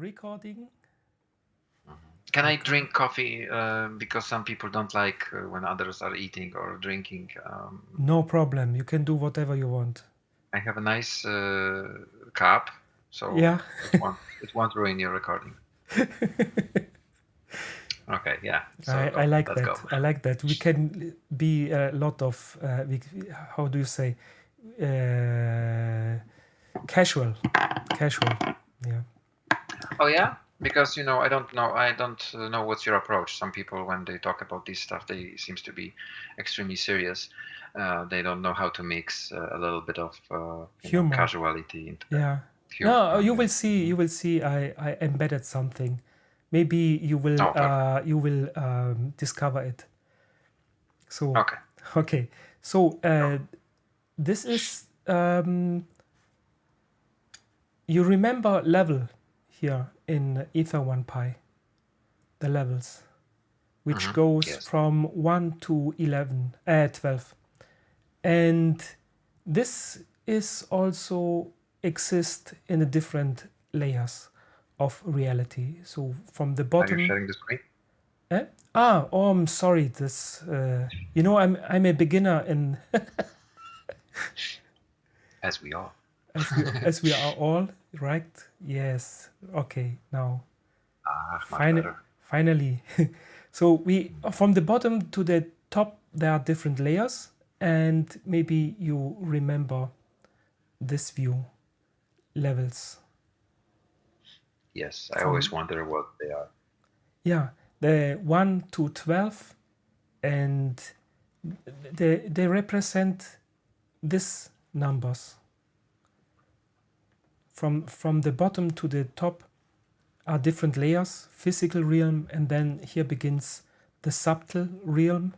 recording. Can I drink coffee? Because some people don't like when others are eating or drinking. No problem. You can do whatever you want. I have a nice cup, so Yeah. it won't ruin your recording. Okay, yeah. So I like let's go. that. I like that. We can be a lot of how do you say casual, casual. Yeah. Oh yeah, because I don't know what's your approach. Some people, when they talk about this stuff, they seems to be extremely serious. They don't know how to mix a little bit of Humor. casuality into the Yeah. humor. No, you Yeah. will see. You will see. I embedded something. Maybe Oh, perfect. you will discover it. So Okay. okay. So Go. this is you remember level here in Ether 1 pi, the levels, which goes Yes. from 1 to 11, 12. And this is also exist in the different layers of reality. So from the Are you bottom, sharing the screen? eh? Oh, I'm sorry. This, I'm a beginner in As we are. as we are all, right? Yes. Okay. Now, Much better. finally. So we from the bottom to the top, there are different layers, and maybe you remember this view levels Yes, I always from wonder what they are. yeah the 1 to 12, and they represent these numbers from the bottom to the top are different layers, physical realm, and then here begins the subtle realm,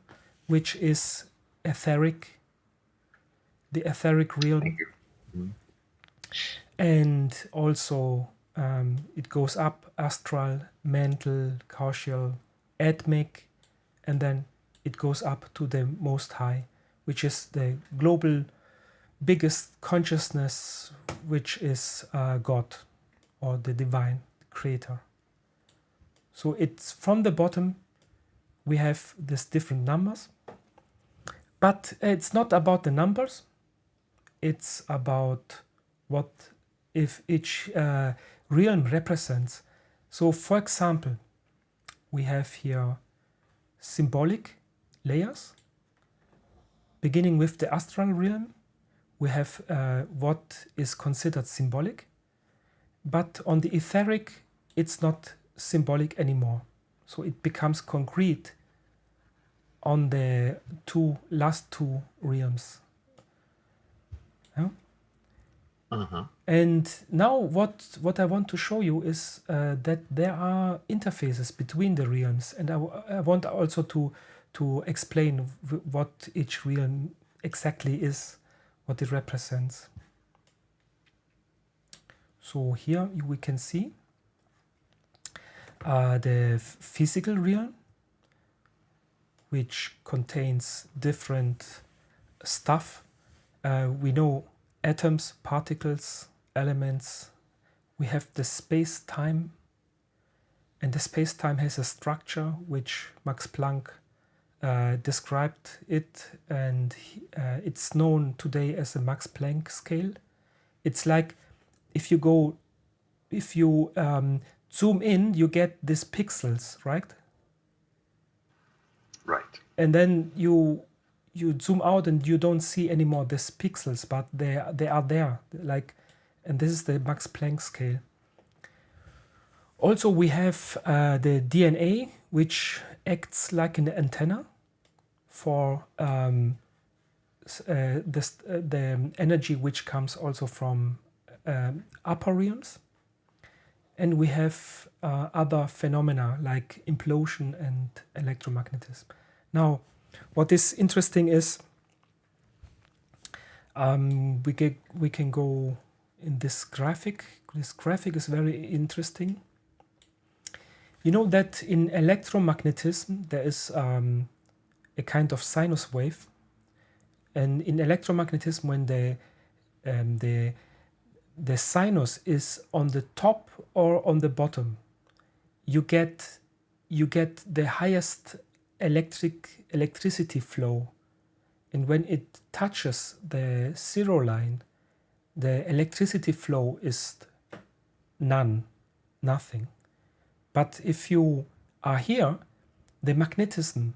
which is etheric, the etheric Thank realm, you. Mhm. and also it goes up astral, mental, causal, atmic, and then it goes up to the most high, which is the global biggest consciousness, which is God or the divine creator. So it's from the bottom we have these different numbers, but it's not about the numbers, it's about what if each realm represents. So for example, we have here symbolic layers beginning with the astral realm. We have what is considered symbolic, but on the etheric it's not symbolic anymore, so it becomes concrete on the last two realms. Yeah? Mhm. And now what I want to show you is that there are interfaces between the realms, and I want also to explain what each realm exactly is, what it represents. So here we can see the physical realm, which contains different stuff. We know atoms, particles, elements. We have the space-time, and the space-time has a structure which Max Planck described it, and it's known today as the Max Planck scale. It's like if you zoom in, you get these pixels, right? Right. And then you zoom out and you don't see anymore these pixels, but they are there, like, and this is the Max Planck scale. Also, we have the DNA, which acts like an antenna for the energy which comes also from upper realms. And we have other phenomena like implosion and electromagnetism. Now, what is interesting is we can go in this graphic. This graphic is very interesting. You know that in electromagnetism there is a kind of sinus wave, and in electromagnetism when the the sinus is on the top or on the bottom, you get the highest electricity flow, and when it touches the zero line, the electricity flow is nothing. But if you are here, the magnetism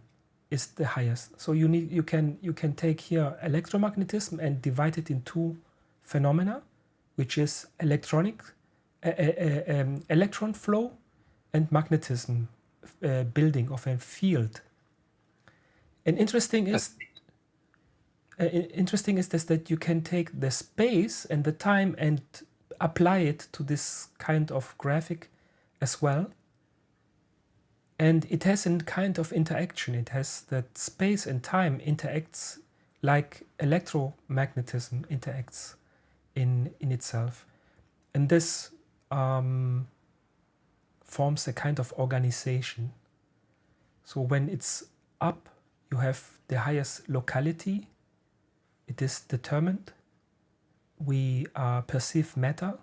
is the highest. So you can take here electromagnetism and divide it in two phenomena, which is electron flow and magnetism, building of a field. And interesting is this, that you can take the space and the time and apply it to this kind of graphic as well. And it has a kind of interaction. It has that space and time interacts like electromagnetism interacts in itself. And this forms a kind of organization. So when it's up, you have the highest locality. It is determined. We perceive matter.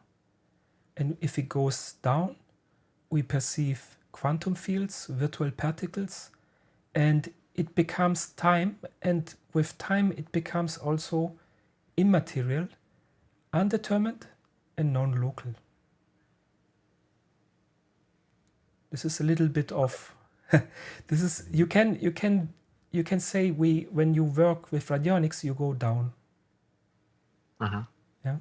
And if it goes down, we perceive quantum fields, virtual particles, and it becomes time. And with time, it becomes also immaterial, undetermined, and non-local. This is a little bit of this is you can say when you work with radionics, you go down. Yeah.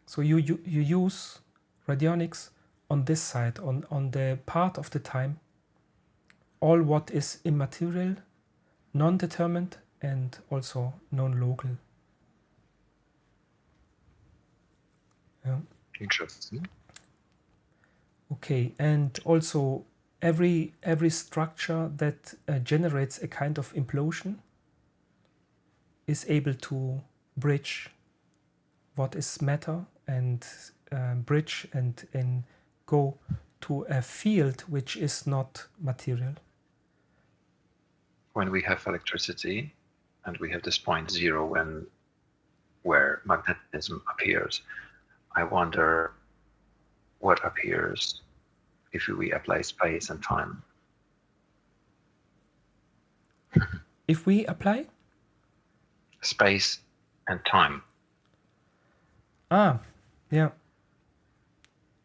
So you use radionics on this side, on the part of the time, all what is immaterial, non-determined, and also non-local. Yeah. Interesting. Okay, and also every structure that generates a kind of implosion is able to bridge what is matter and bridge and go to a field which is not material. When we have electricity and we have this point zero where magnetism appears, I wonder what appears if we apply space and time. If we apply space and time. Yeah,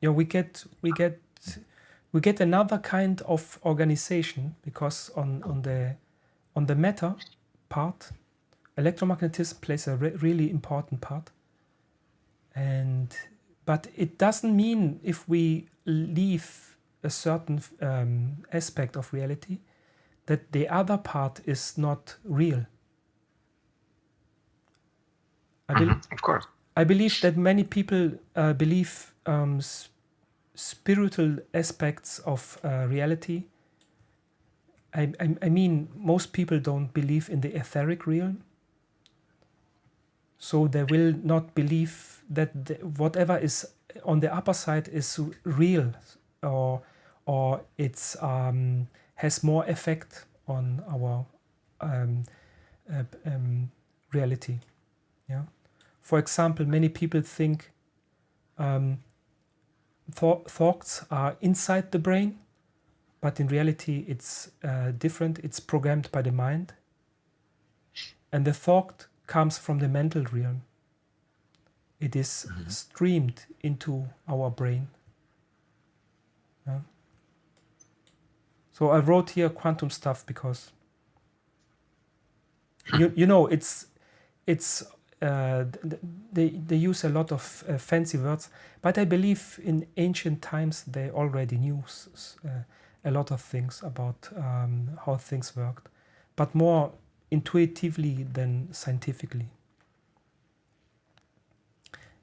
we get another kind of organization, because on the matter part, electromagnetism plays a really important part. But it doesn't mean if we leave a certain aspect of reality that the other part is not real. Of course. I believe that many people believe spiritual aspects of reality. I mean, most people don't believe in the etheric realm. So they will not believe that whatever is on the upper side is real, or it's has more effect on our reality. Yeah. For example, many people think thoughts are inside the brain, but in reality it's different. It's programmed by the mind, and the thought comes from the mental realm. It is streamed into our brain. Yeah. So I wrote here quantum stuff because you know it's they use a lot of fancy words, but I believe in ancient times they already knew a lot of things about how things worked, but more intuitively than scientifically.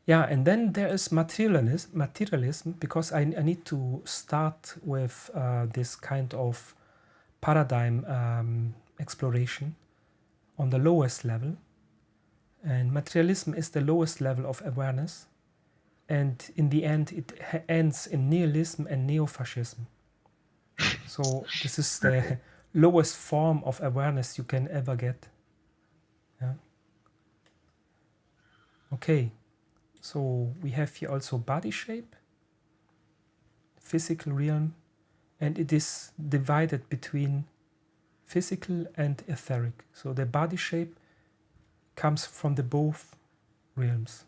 Yeah, and then there is materialism, because I need to start with this kind of paradigm exploration on the lowest level. And materialism is the lowest level of awareness. And in the end, it ends in nihilism and neo-fascism. So this is the lowest form of awareness you can ever get. Yeah. Okay. So we have here also body shape, physical realm, and it is divided between physical and etheric. So the body shape comes from the both realms.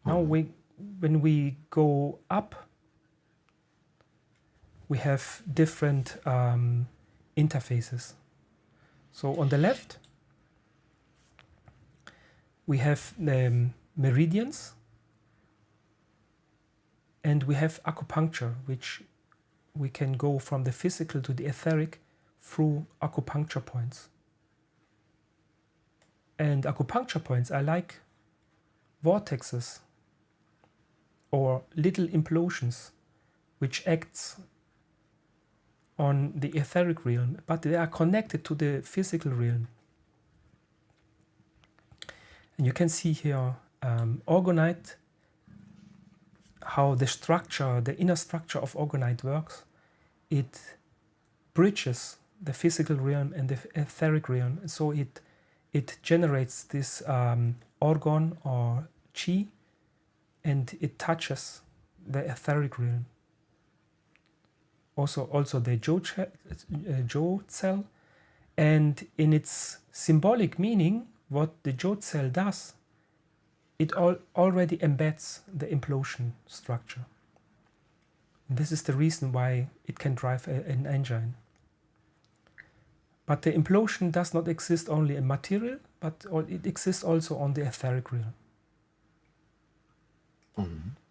Now when we go up, we have different interfaces. So on the left, we have the meridians, and we have acupuncture, which we can go from the physical to the etheric through acupuncture points. And acupuncture points are like vortexes or little implosions, which acts on the etheric realm, but they are connected to the physical realm. And you can see here orgonite, how the structure, the inner structure of orgonite works. It bridges the physical realm and the etheric realm, so it generates this orgon or chi, and it touches the etheric realm. Also the Jode cell, and in its symbolic meaning, what the Jode cell does, it already embeds the implosion structure. And this is the reason why it can drive an engine. But the implosion does not exist only in material, but it exists also on the etheric realm.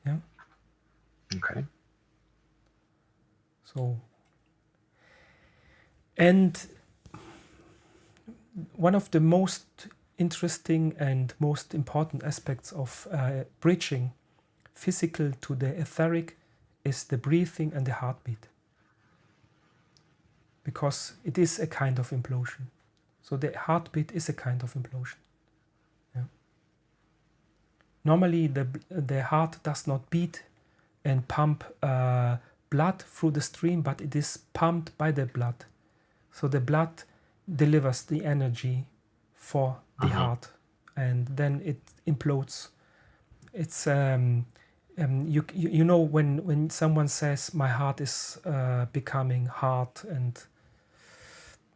Yeah. Okay. So, and one of the most interesting and most important aspects of bridging physical to the etheric is the breathing and the heartbeat, because it is a kind of implosion. So the heartbeat is a kind of implosion. Yeah. Normally the heart does not beat and pump blood through the stream, but it is pumped by the blood. So the blood delivers the energy for the heart, and then it implodes. It's you know, when someone says my heart is becoming hard, and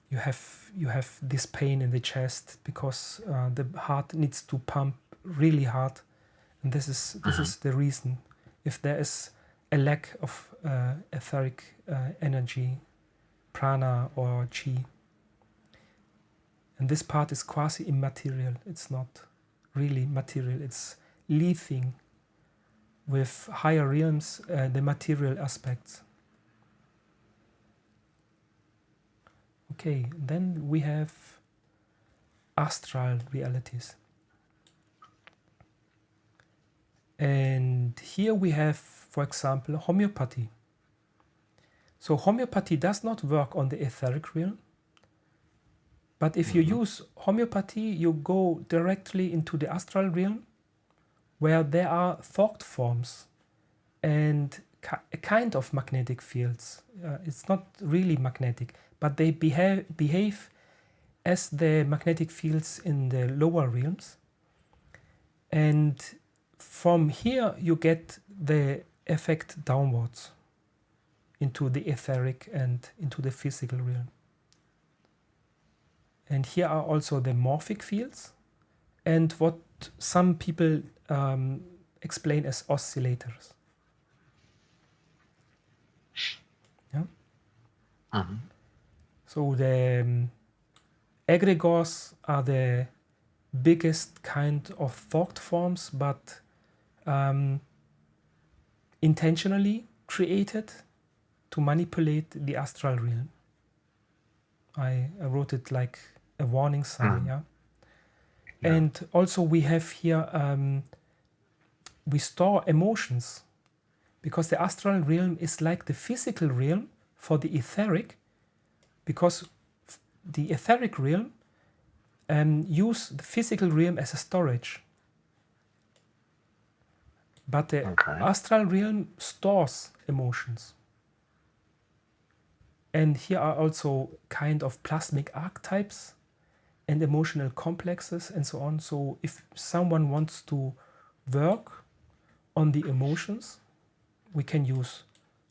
you have this pain in the chest because the heart needs to pump really hard, and this is the reason. If there is a lack of etheric energy, prana or chi, and this part is quasi immaterial, it's not really material, it's leaving with higher realms the material aspects. Okay, then we have astral realities. And here we have, for example, homeopathy. So homeopathy does not work on the etheric realm, but if you use homeopathy, you go directly into the astral realm, where there are thought forms and a kind of magnetic fields. It's not really magnetic, but they behave as the magnetic fields in the lower realms. And from here you get the effect downwards into the etheric and into the physical realm. And here are also the morphic fields, and what some people explain as oscillators. Yeah. So the egregores are the biggest kind of thought forms, but intentionally created to manipulate the astral realm. I wrote it like a warning sign, yeah. And also we have here, we store emotions, because the astral realm is like the physical realm for the etheric, because the etheric realm use the physical realm as a storage. But the astral realm stores emotions. And here are also kind of plasmic archetypes and emotional complexes and so on. So if someone wants to work on the emotions, we can use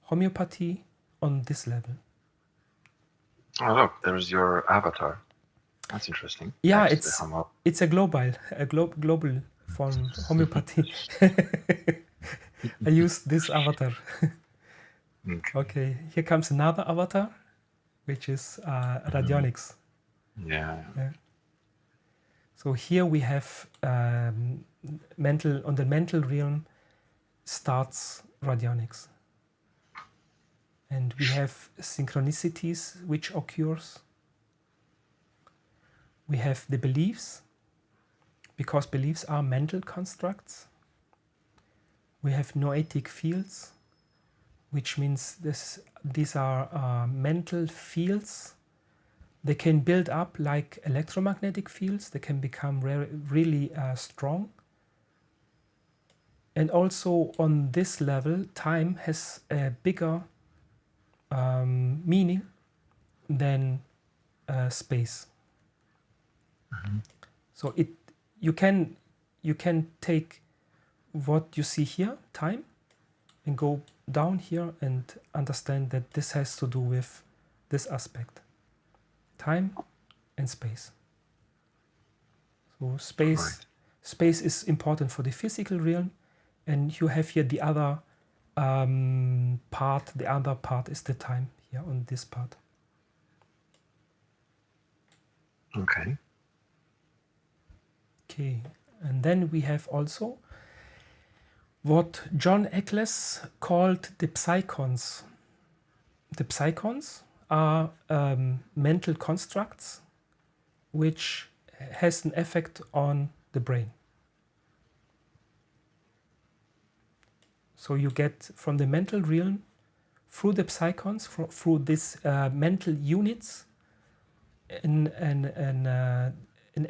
homeopathy on this level. Oh, look, there's your avatar. That's interesting. Yeah, Next to the it's a global from homeopathy. I use this avatar. Okay. Okay, here comes another avatar, which is radionics. Yeah. Yeah. So here we have on the mental realm starts radionics. And we have synchronicities which occurs. We have the beliefs, because beliefs are mental constructs. We have noetic fields, which means these are mental fields. They can build up like electromagnetic fields. They can become really strong. And also on this level, time has a bigger meaning than space. So you can take what you see here, time, and go down here and understand that this has to do with this aspect, time and space. So space is important for the physical realm, and you have here the other part. The other part is the time here on this part. Okay. Okay, and then we have also what John Eccles called the psychons. The psychons are mental constructs which has an effect on the brain. So you get from the mental realm through the psychons, through these mental units, an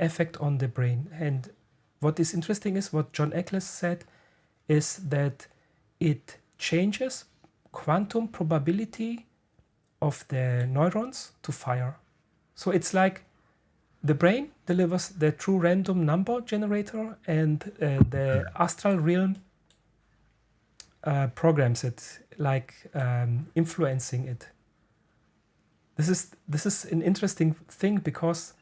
effect on the brain. And what is interesting is what John Eccles said is that it changes quantum probability of the neurons to fire. So it's like the brain delivers the true random number generator, and the astral realm programs it, like influencing it. This is an interesting thing, because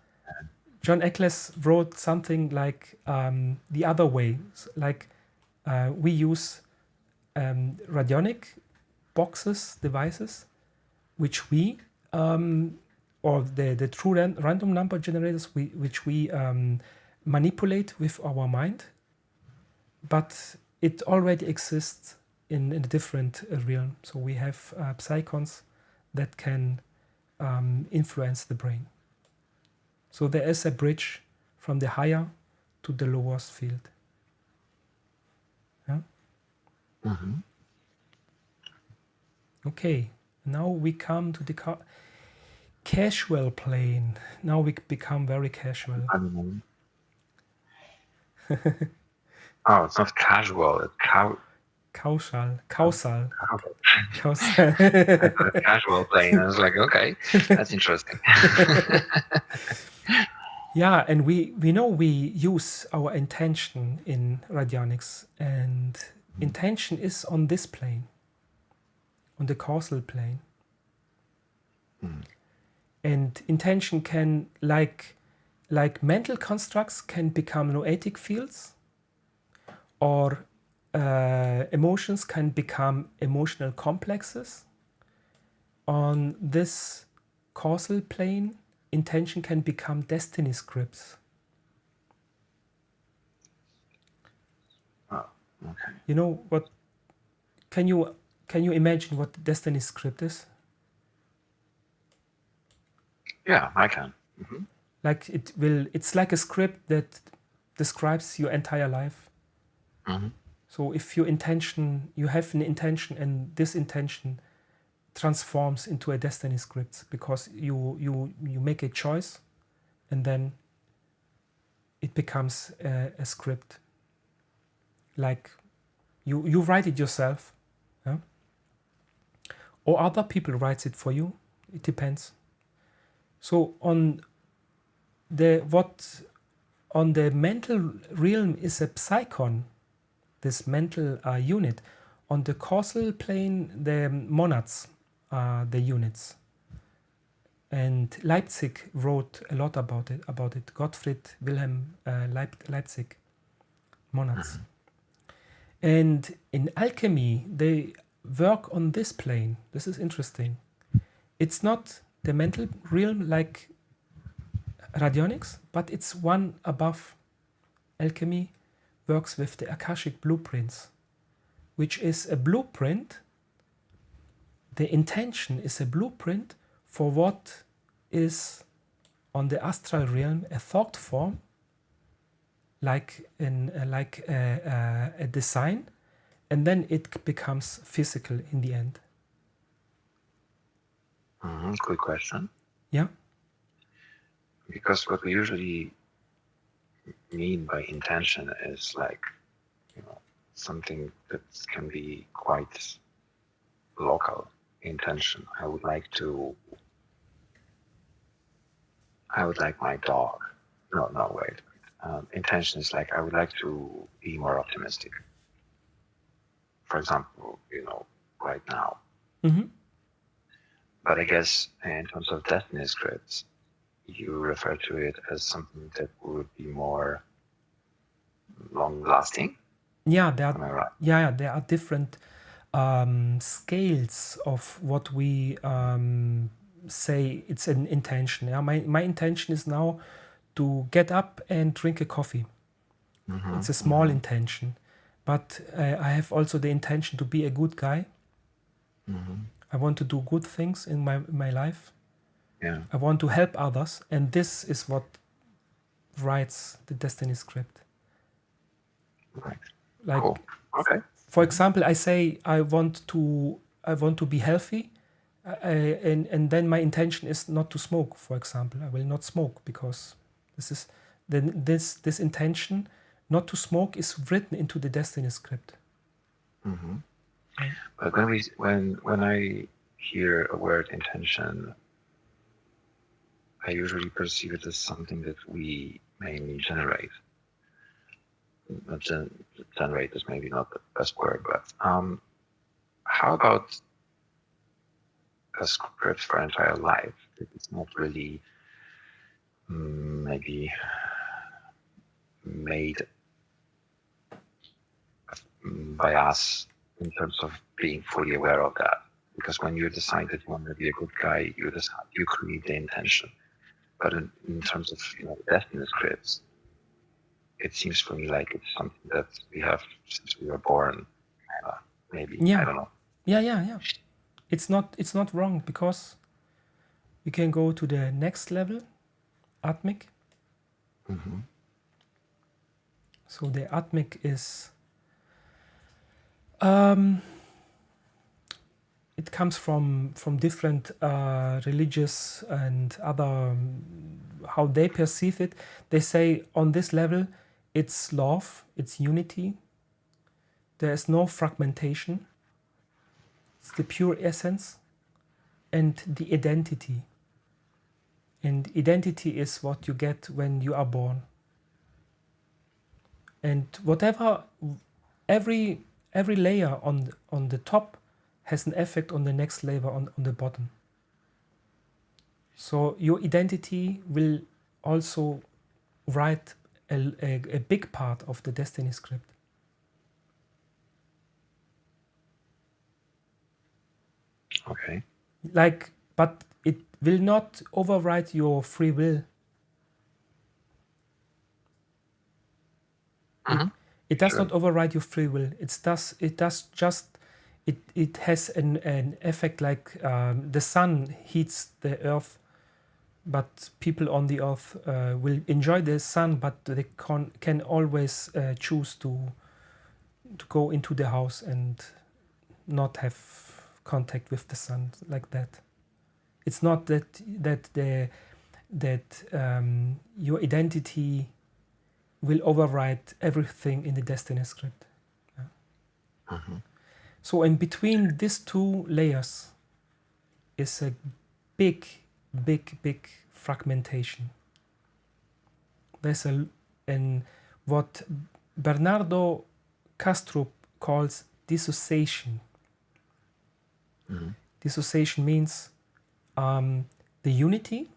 John Eccles wrote something like the other way. Like we use radionic boxes, devices, which we or the true random number generators, which we manipulate with our mind, but it already exists in a different realm. So we have psychons that can influence the brain. So there is a bridge from the higher to the lowest field. Yeah? Mm-hmm. Okay, now we come to the casual plane. Now we become very casual. I don't know. Oh, it's not casual. It's Causal. causal. Causal. Casual plane. I was like, okay, that's interesting. Yeah, and we know we use our intention in radionics, and intention is on this plane, on the causal plane. And intention can, like mental constructs, can become noetic fields, or emotions can become emotional complexes. On this causal plane, intention can become destiny scripts. Oh, okay. You know what? Can you imagine what the destiny script is? Yeah, I can. Mm-hmm. Like it's like a script that describes your entire life. Mm-hmm. So if you have an intention, and this intention transforms into a destiny script, because you make a choice, and then it becomes a script. Like you write it yourself, yeah? Or other people writes it for you. It depends. So on the mental realm is a psychon. this mental unit. On the causal plane, the monads are the units. And Leipzig wrote a lot about it. Gottfried Wilhelm Leipzig, monads. And in alchemy, they work on this plane. This is interesting. It's not the mental realm like radionics, but it's one above. Alchemy works with the Akashic blueprints, which is a blueprint. The intention is a blueprint for what is on the astral realm a thought form, like a design, and then it becomes physical in the end. Quick question. Yeah. Because what we usually mean by intention is like, something that can be quite local intention. I would like my dog. No, wait. Intention is like, I would like to be more optimistic. For example, right now. Mm-hmm. But I guess in terms of destiny scripts, you refer to it as something that would be more long-lasting. Yeah, there are, Am I right? yeah, there are different scales of what we say it's an intention. Yeah, my intention is now to get up and drink a coffee. It's a small intention, but I have also the intention to be a good guy. I want to do good things in my life. Yeah. I want to help others, and this is what writes the destiny script. Right. Like, Cool. Okay. for example, I say I want to be healthy, and then my intention is not to smoke. For example, I will not smoke because this intention not to smoke is written into the destiny script. But when I hear a word intention, I usually perceive it as something that we mainly generate. Generate is maybe not the best word, but how about a script for entire life? It's not really maybe made by us in terms of being fully aware of that. Because when you decide that you want to be a good guy, you create the intention. But in terms of destiny scripts, it seems for me like it's something that we have since we were born. Maybe I don't know. Yeah. It's not wrong because we can go to the next level, Atmic. So the Atmic is it comes from different religious and other how they perceive it. They say on this level, it's love, it's unity. There is no fragmentation. It's the pure essence and the identity. And identity is what you get when you are born. And whatever, every layer on the top has an effect on the next layer on the bottom. So your identity will also write a big part of the destiny script. Okay. But it will not override your free will. It does not override your free will. It has an effect like the sun heats the earth, but people on the earth will enjoy the sun, but they can always choose to go into the house and not have contact with the sun like that. It's not that your identity will override everything in the destiny script. Yeah. So in between these two layers is a big fragmentation. There's and what Bernardo Kastrup calls dissociation. Dissociation means the unity,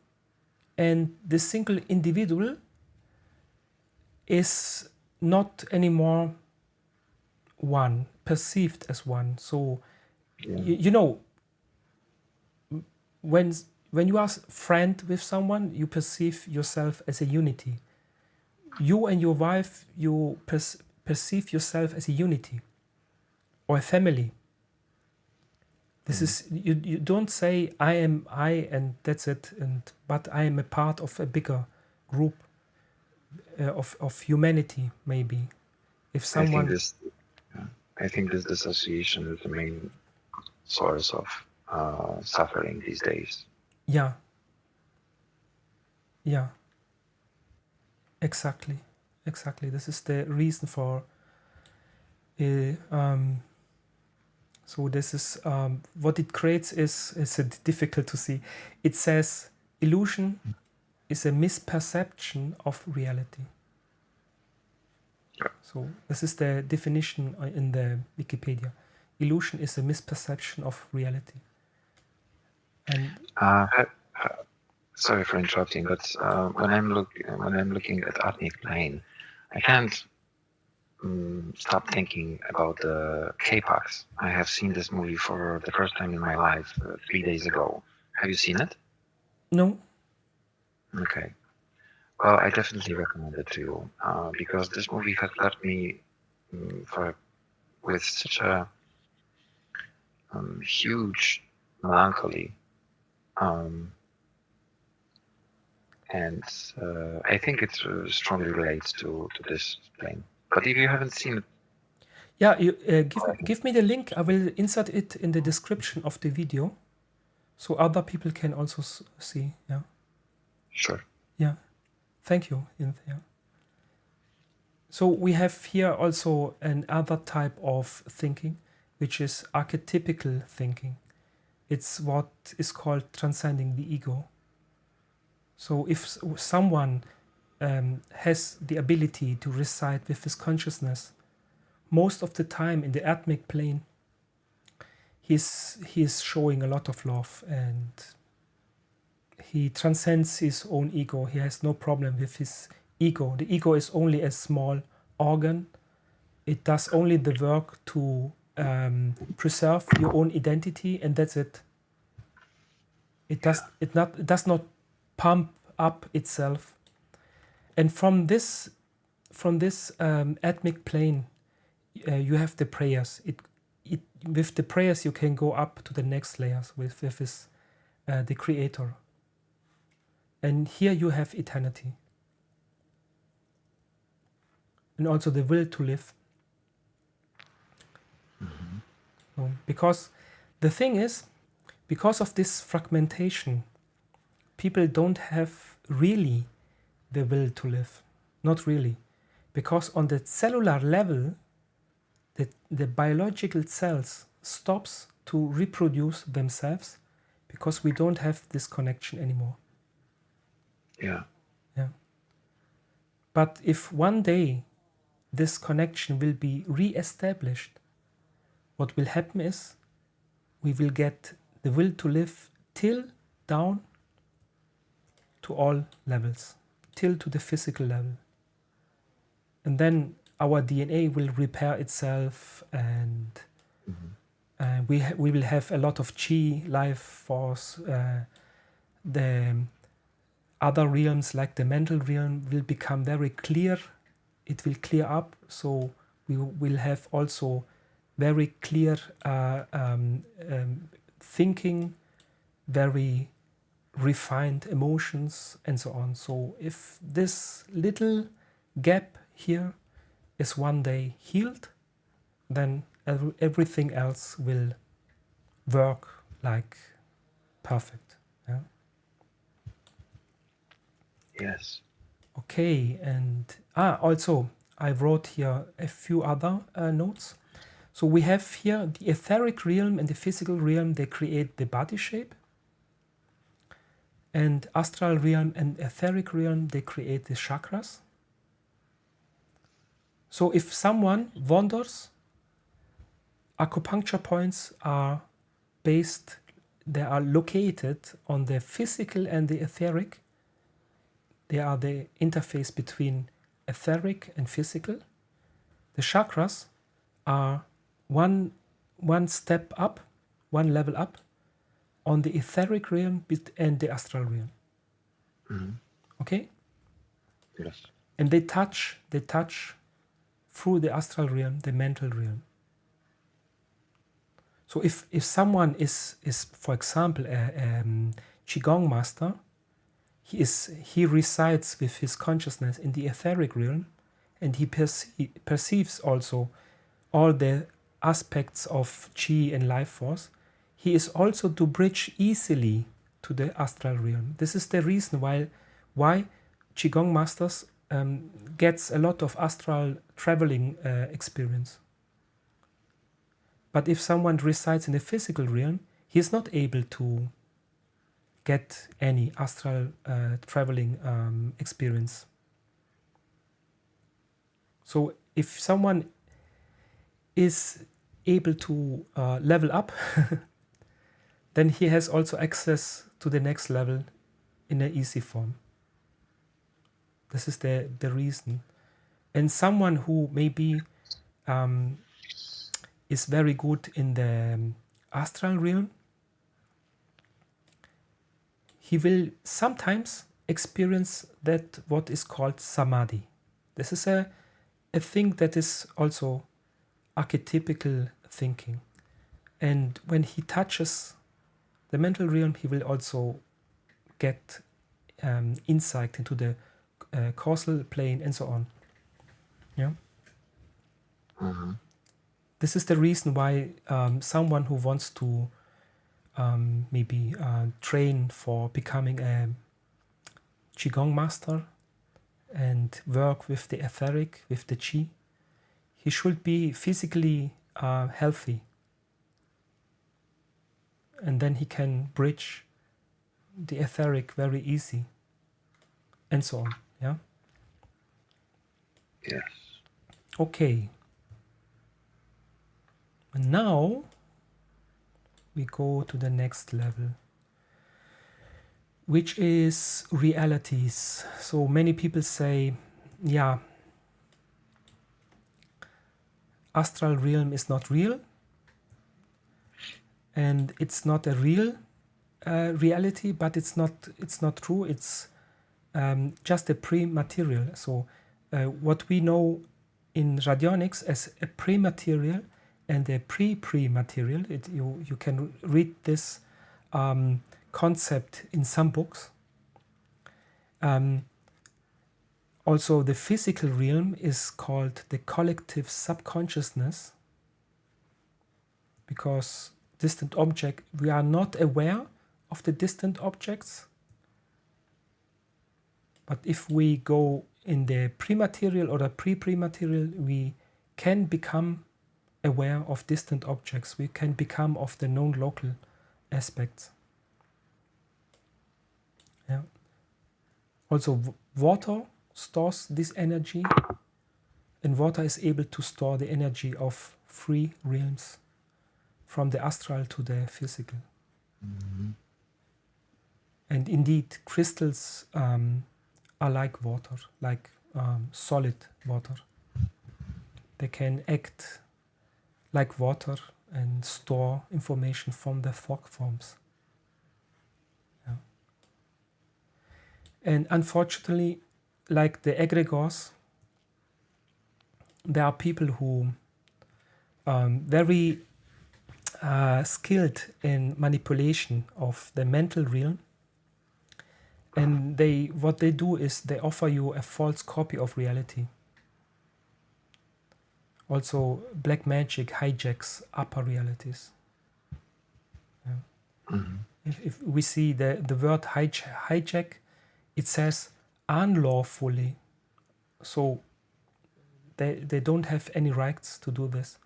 and the single individual is not anymore one, perceived as one. So you know, when you are friend with someone, you perceive yourself as a unity. You and your wife, you perceive yourself as a unity or a family. This is you don't say I am I and that's it, but I am a part of a bigger group of humanity. Maybe if I think someone, this, I think this dissociation is the main source of suffering these days. yeah, yeah, exactly, this is the reason for so this is what it creates is difficult to see. It says illusion is a misperception of reality. So this is the definition in the Wikipedia. Illusion is a misperception of reality. And Uh, sorry for interrupting, but when I'm looking at Atmic Plane, I can't stop thinking about the K-Pax. I have seen this movie for the first time in my life 3 days ago. Have you seen it? no, Okay. Well, I definitely recommend it to you because this movie has left me for with such a huge melancholy, um, and I think it strongly relates to this plane. But if you haven't seen it, yeah, you, give me the link. I will insert it in the description of the video, so other people can also see. Yeah, sure. yeah. Thank you. Yeah. So we have here also another type of thinking, which is archetypical thinking. It's what is called transcending the ego. So if someone has the ability to reside with his consciousness, most of the time in the atmic plane, he's showing a lot of love and he transcends his own ego. He has no problem with his ego. The ego is only a small organ. It does only the work to preserve your own identity, and that's it. It does not pump up itself. And from this atmic plane, you have the prayers. It with the prayers you can go up to the next layers with this, the creator. And here you have eternity, and also the will to live. Because the thing is, because of this fragmentation, people don't have really the will to live. Not really. Because on the cellular level, the biological cells stops to reproduce themselves because we don't have this connection anymore. Yeah. Yeah. But if one day this connection will be re-established, what will happen is we will get the will to live till down to all levels, till to the physical level. And then our DNA will repair itself, and we will have a lot of chi, life force. The other realms, like the mental realm, will become very clear. It will clear up, so we will have also very clear thinking, very refined emotions, and so on. So if this little gap here is one day healed, then everything else will work like perfect. Yeah. Yes. Okay, and also I wrote here a few other notes. So we have here the etheric realm and the physical realm. They create the body shape, and astral realm and etheric realm, they create the chakras. So if someone wanders, acupuncture points are based, they are located on the physical and the etheric. They are the interface between etheric and physical. The chakras are one step up, one level up on the etheric realm and the astral realm. Okay? Yes. And they touch through the astral realm, the mental realm. So if someone is for example a qigong master, he resides with his consciousness in the etheric realm, and he perceives also all the aspects of qi and life force. He is also to bridge easily to the astral realm. This is the reason why qigong masters gets a lot of astral traveling experience. But if someone resides in the physical realm, he is not able to get any astral traveling experience. So if someone is able to level up, then he has also access to the next level in an easy form. This is the reason. And someone who maybe is very good in the astral realm, he will sometimes experience that what is called samadhi. This is a thing that is also archetypical thinking. And when he touches the mental realm, he will also get insight into the causal plane and so on. Yeah. This is the reason why someone who wants to maybe train for becoming a qigong master and work with the etheric, with the qi, he should be physically healthy, and then he can bridge the etheric very easy, and so on. Yeah. Yes. Okay. And now we go to the next level, which is realities. So many people say, yeah, astral realm is not real, and it's not a real reality, but it's not true. It's just a pre-material. So what we know in radionics as a pre-material and a pre-pre-material, you can read this concept in some books. Also, the physical realm is called the collective subconsciousness, because distant object, we are not aware of the distant objects. But if we go in the pre-material or the pre-pre-material, we can become aware of distant objects. We can become of the known local aspects. Yeah. Also, water stores this energy, and water is able to store the energy of three realms, from the astral to the physical. And indeed, crystals are like water, like solid water. They can act like water and store information from the fog forms. Yeah. And unfortunately, like the egregores, there are people who very skilled in manipulation of the mental realm, and what they do is they offer you a false copy of reality. Also, black magic hijacks upper realities. Yeah. If we see the word hijack, it says unlawfully. So they don't have any rights to do this.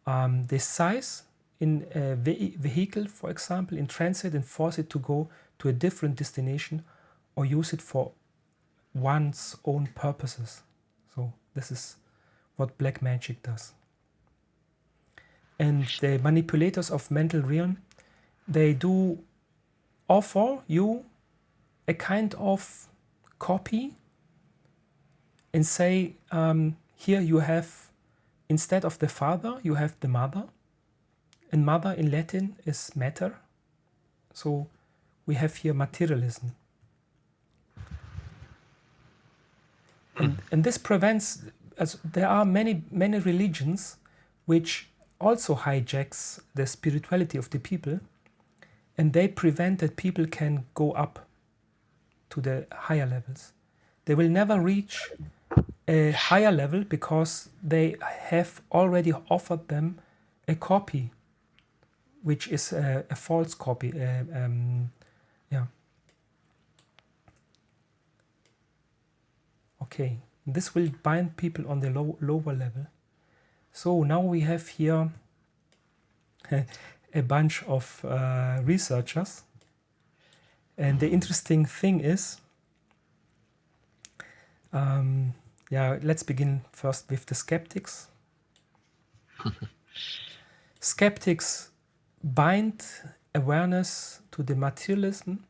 They size in a vehicle, for example, in transit, and force it to go to a different destination, or use it for one's own purposes. So this is what black magic does. And the manipulators of mental realm, they do offer you a kind of copy and say, here you have, instead of the father, you have the mother. And mother in Latin is matter. So we have here materialism. And this prevents, as there are many religions which also hijacks the spirituality of the people, and they prevent that people can go up to the higher levels. They will never reach a higher level because they have already offered them a copy, which is a false copy. Yeah. Okay. This will bind people on the lower level. So now we have here a bunch of researchers. And the interesting thing is, yeah, let's begin first with the skeptics. Skeptics bind awareness to the materialism,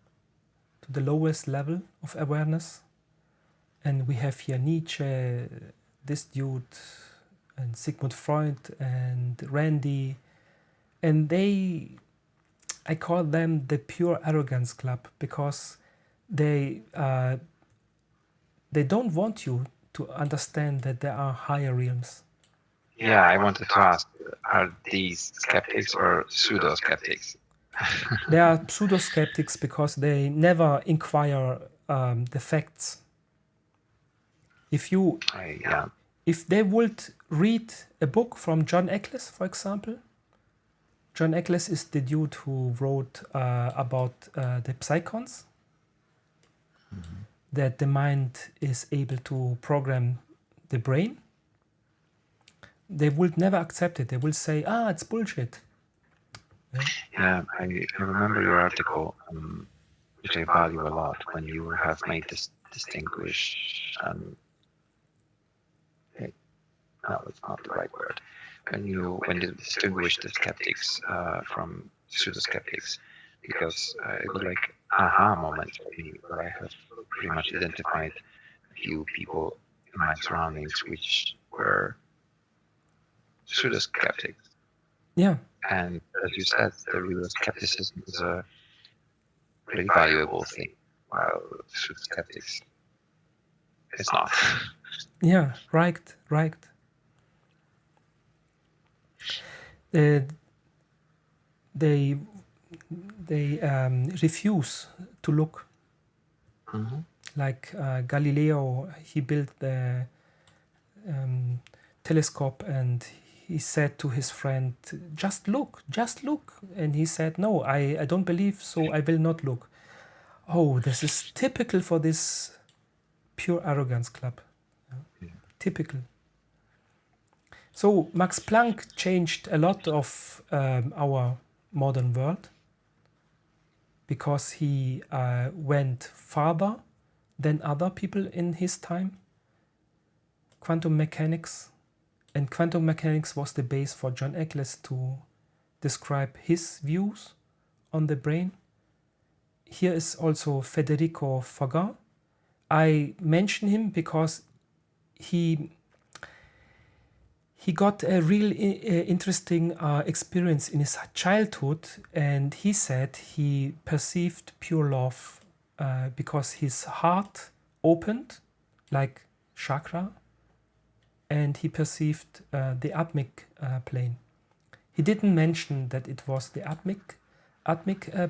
to the lowest level of awareness. And we have here Nietzsche, this dude, and Sigmund Freud, and Randy. And I call them the pure arrogance club because they don't want you to understand that there are higher realms. Yeah, I wanted to ask, are these skeptics or pseudo-skeptics? They are pseudo skeptics because they never inquire the facts. If Yeah. if they would read a book from John Eccles, for example, John Eccles is the dude who wrote about the psychons, that the mind is able to program the brain. They would never accept it. They will say, it's bullshit. Yeah, I remember your article, which I value a lot, when you have made this distinguish. No, it's not the right word. When you distinguish the skeptics from pseudo skeptics, because it was like aha moment for me, where I have pretty much identified a few people in my surroundings which were pseudo skeptics. Yeah. And as you said, the real skepticism is a pretty valuable thing, while pseudo skeptics is not. Yeah, right. Uh, they refuse to look. Mm-hmm. Like Galileo, he built the telescope and he said to his friend, just look. And he said, no, I don't believe, so I will not look. Oh, this is typical for this pure arrogance club. Yeah. Typical. So Max Planck changed a lot of our modern world because he went farther than other people in his time. Quantum mechanics. And quantum mechanics was the base for John Eccles to describe his views on the brain. Here is also Federico Fagan. I mention him because he got a real interesting experience in his childhood, and he said he perceived pure love because his heart opened like chakra, and he perceived the atmic plane. He didn't mention that it was the atmic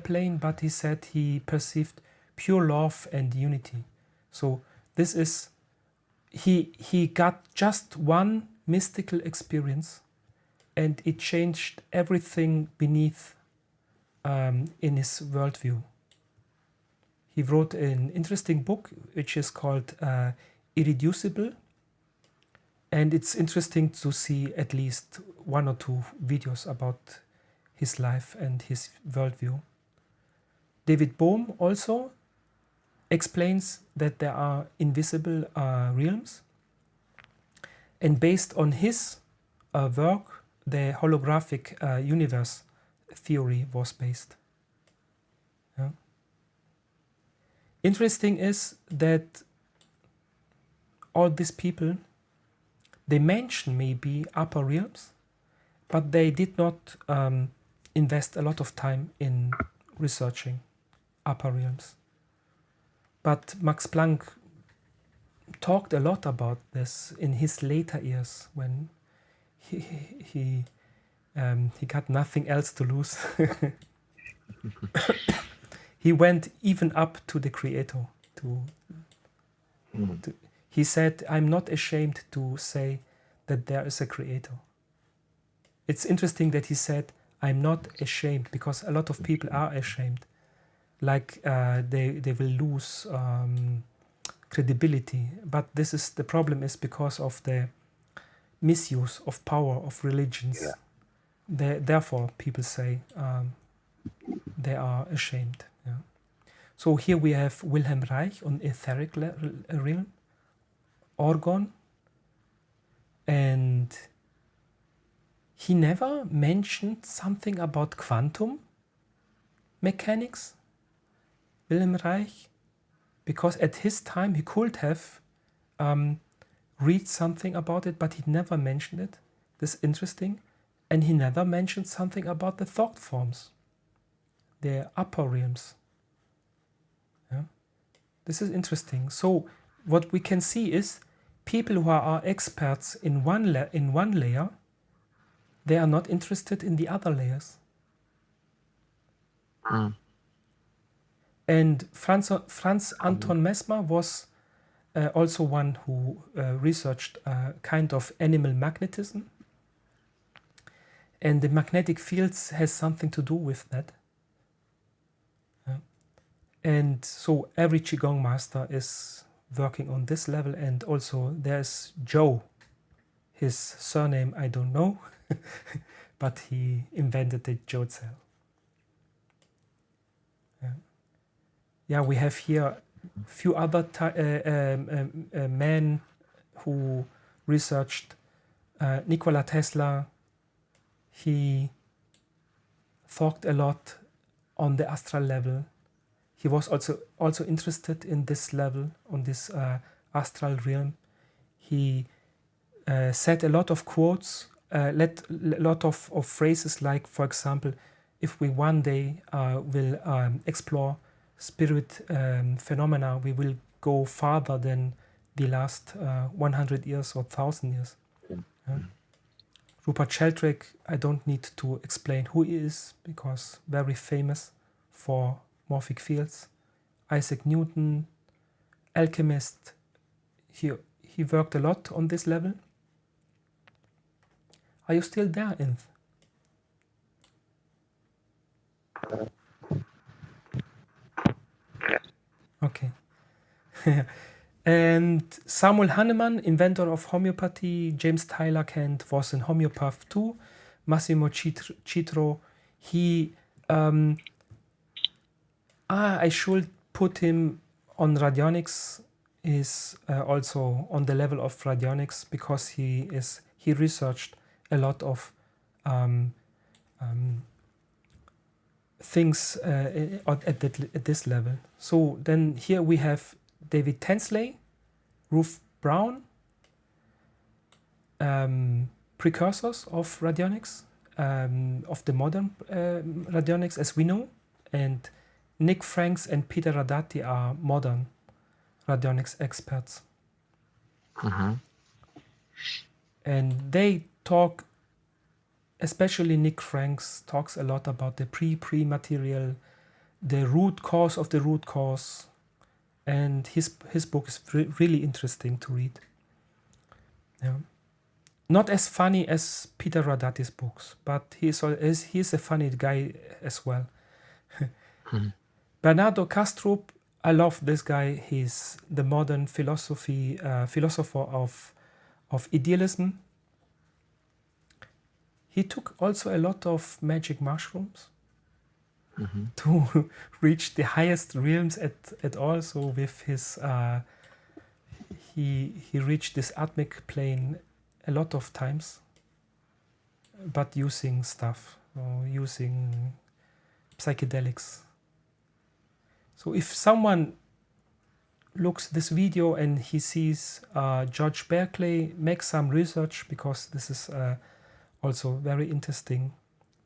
plane, but he said he perceived pure love and unity. So this is he got just one mystical experience, and it changed everything beneath in his worldview. He wrote an interesting book which is called Irreducible, and it's interesting to see at least one or two videos about his life and his worldview. David Bohm also explains that there are invisible realms, And based on his work, the holographic universe theory was based. Yeah. Interesting is that all these people, they mention maybe upper realms, but they did not invest a lot of time in researching upper realms. But Max Planck talked a lot about this in his later years when he got nothing else to lose. He went even up to the creator. He said, "I'm not ashamed to say that there is a creator." It's interesting that he said, "I'm not ashamed," because a lot of people are ashamed. Like they will lose credibility. But this is the problem, is because of the misuse of power of religions. Therefore, people say they are ashamed. Yeah. So here we have Wilhelm Reich on etheric realm, orgon, and he never mentioned something about quantum mechanics, Wilhelm Reich, because at his time he could have read something about it, but he never mentioned it. This is interesting. And he never mentioned something about the thought forms, the upper realms. Yeah. This is interesting. So what we can see is people who are experts in one layer, they are not interested in the other layers. And Franz Anton Mesmer was also one who researched kind of animal magnetism. And the magnetic fields has something to do with that. And so every Qigong master is working on this level. And also there's Joe. His surname I don't know, but he invented the Joe cell. Yeah, we have here a few other men who researched. Nikola Tesla, he thought a lot on the astral level. He was also interested in this level, on this astral realm. He said a lot of quotes, a lot of phrases like, for example, if we one day will explore spirit phenomena, we will go farther than the last 100 years or 1,000 years. Yeah. Rupert Sheldrake, I don't need to explain who he is, because very famous for morphic fields. Isaac Newton, alchemist, he worked a lot on this level. Are you still there, Inth? Okay. And Samuel Hahnemann, inventor of homeopathy. James Tyler Kent was a homeopath too. Massimo Citro, he I should put him on radionics, is also on the level of radionics, because he researched a lot of things at this level. So then here we have David Tensley, Ruth Brown, precursors of radionics, of the modern radionics as we know, and Nick Franks and Peter Radati are modern radionics experts. And they talk, especially Nick Franks talks a lot about the pre-material, the root cause of the root cause, and his book is really interesting to read. Yeah. Not as funny as Peter Radati's books, but he's a funny guy as well. Bernardo Kastrup, I love this guy. He's the modern philosopher of idealism. He took also a lot of magic mushrooms to reach the highest realms at all. So with his he reached this atmic plane a lot of times, but using stuff, or using psychedelics. So if someone looks this video and he sees George Berkeley, make some research, because this is also very interesting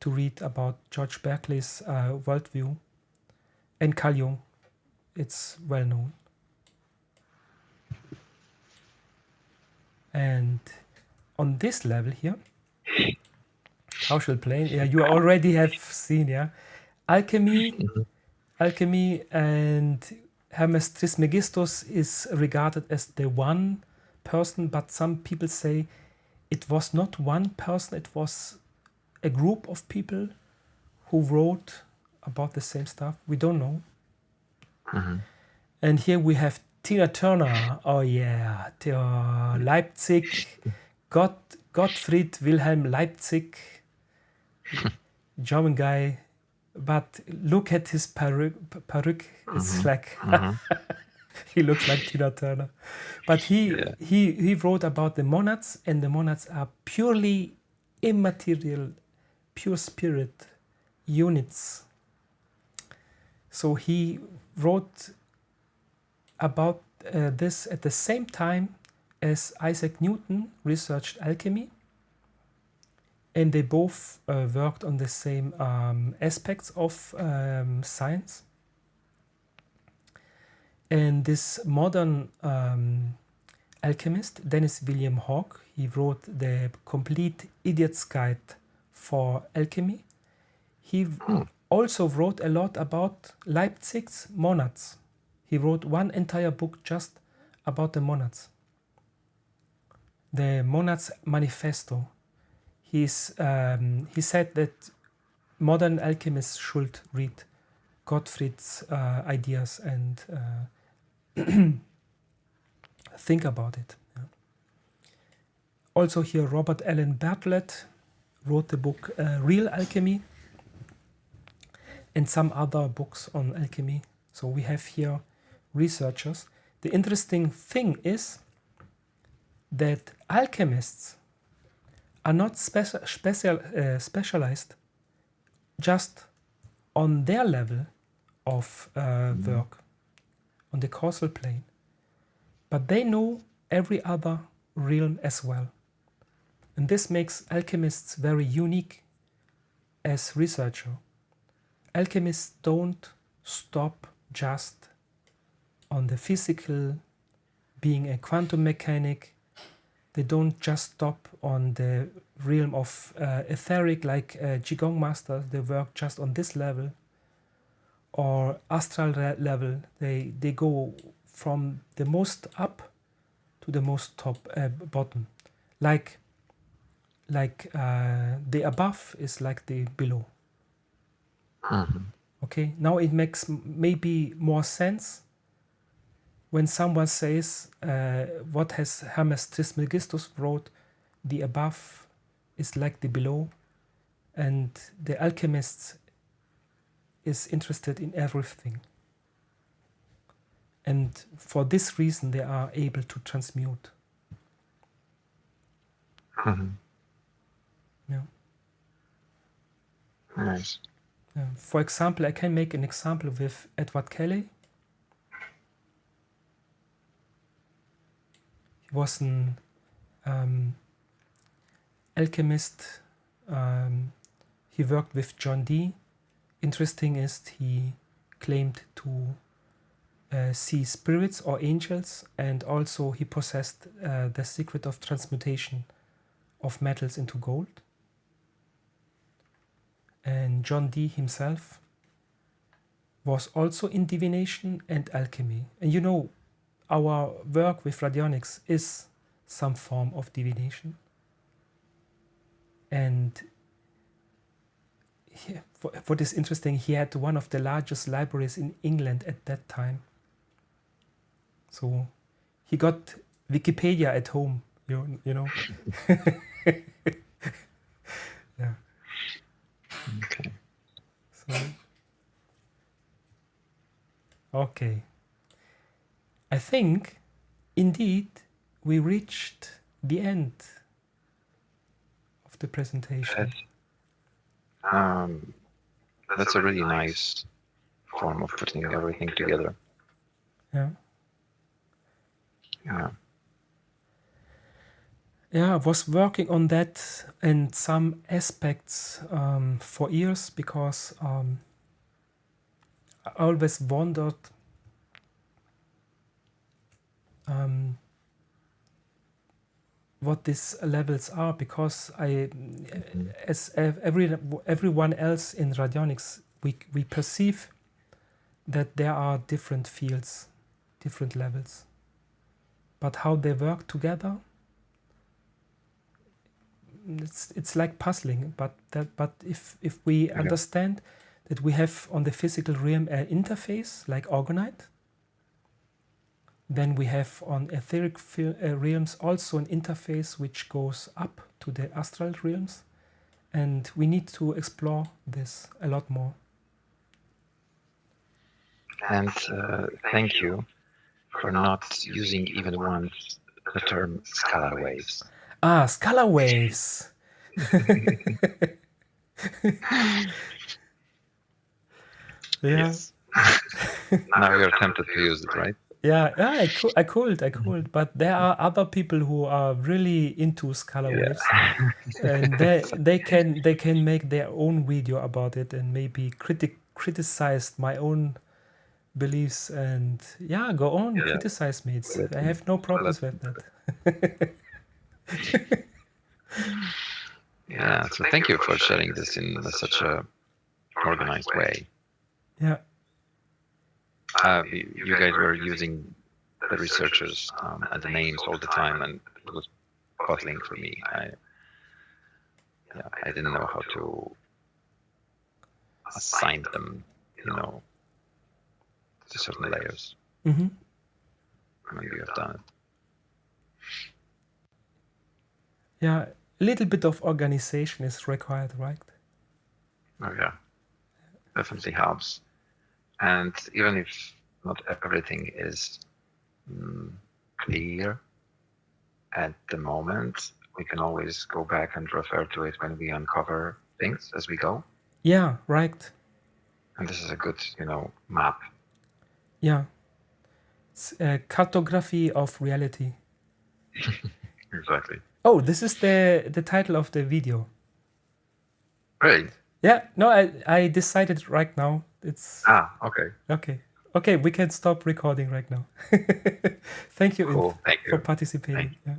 to read about George Berkeley's worldview. And Carl Jung, it's well known. And on this level here, causal plane, yeah, you already have seen, yeah, alchemy, alchemy, and Hermes Trismegistus is regarded as the one person, but some people say it was not one person, it was a group of people who wrote about the same stuff. We don't know. And here we have Tina Turner. Oh yeah, Leipzig, Gottfried Wilhelm Leipzig, German guy. But look at his peruke. It's like he looks like Tina Turner. But he wrote about the monads, and the monads are purely immaterial, pure spirit units. So he wrote about this at the same time as Isaac Newton researched alchemy, and they both worked on the same aspects of science. And this modern alchemist, Dennis William Hawke, he wrote the complete Idiot's Guide for Alchemy. He also wrote a lot about Leipzig's monads. He wrote one entire book just about the monads. The Monads Manifesto. He said that modern alchemists should read Gottfried's ideas and think about it. Yeah. Also here, Robert Allen Bartlett wrote the book Real Alchemy, and some other books on alchemy. So we have here researchers. The interesting thing is that alchemists are not specialized just on their level of work, on the causal plane, but they know every other realm as well. And this makes alchemists very unique as researchers. Alchemists don't stop just on the physical, being a quantum mechanic. They don't just stop on the realm of etheric, like Qigong masters. They work just on this level, or astral level. They go from the most up to the most top bottom, like the above is like the below. Okay, now it makes maybe more sense when someone says what has Hermes Trismegistus wrote, the above is like the below, and the alchemist is interested in everything. And for this reason, they are able to transmute. Yeah. Nice. For example, I can make an example with Edward Kelly. He was an alchemist. He worked with John Dee. Interesting is he claimed to see spirits or angels, and also he possessed the secret of transmutation of metals into gold. And John Dee himself was also in divination and alchemy. And you know, our work with radionics is some form of divination. And what is interesting, he had one of the largest libraries in England at that time. So he got Wikipedia at home, you know. Yeah. Okay. So, okay. I think, indeed, we reached the end the presentation. That's a really nice form of putting everything together. Yeah. Yeah. Yeah, I was working on that and some aspects for years because I always wondered what these levels are, because as everyone else in radionics, we perceive that there are different fields, different levels, but how they work together, it's like puzzling. But if we understand that we have on the physical realm an interface like orgonite, then we have on etheric realms also an interface which goes up to the astral realms, and we need to explore this a lot more. And thank you for not using even once the term scalar waves. Ah, scalar waves. Yeah. Yes. Now you're tempted to use it, right? Yeah, I could, but there are other people who are really into scalar waves, and they can make their own video about it and maybe criticize my own beliefs, and yeah, go on, Yeah. criticize me. I have no problems with that. Yeah. So thank you for sharing this in such a organized way. Yeah. You guys were using the researchers and the names all the time, and it was puzzling for me. I didn't know how to assign them, to certain layers. Mm-hmm. Maybe you have done it. Yeah, a little bit of organization is required, right? Oh yeah, definitely helps. And even if not everything is clear at the moment, we can always go back and refer to it when we uncover things as we go. Yeah, right. And this is a good, map. Yeah. It's a cartography of reality. Exactly. Oh, this is the title of the video. Great. Yeah, no, I decided right now. It's Okay. okay. Okay, we can stop recording right now. Thank you Cool. Thank for you. participating. Thank you. Yeah.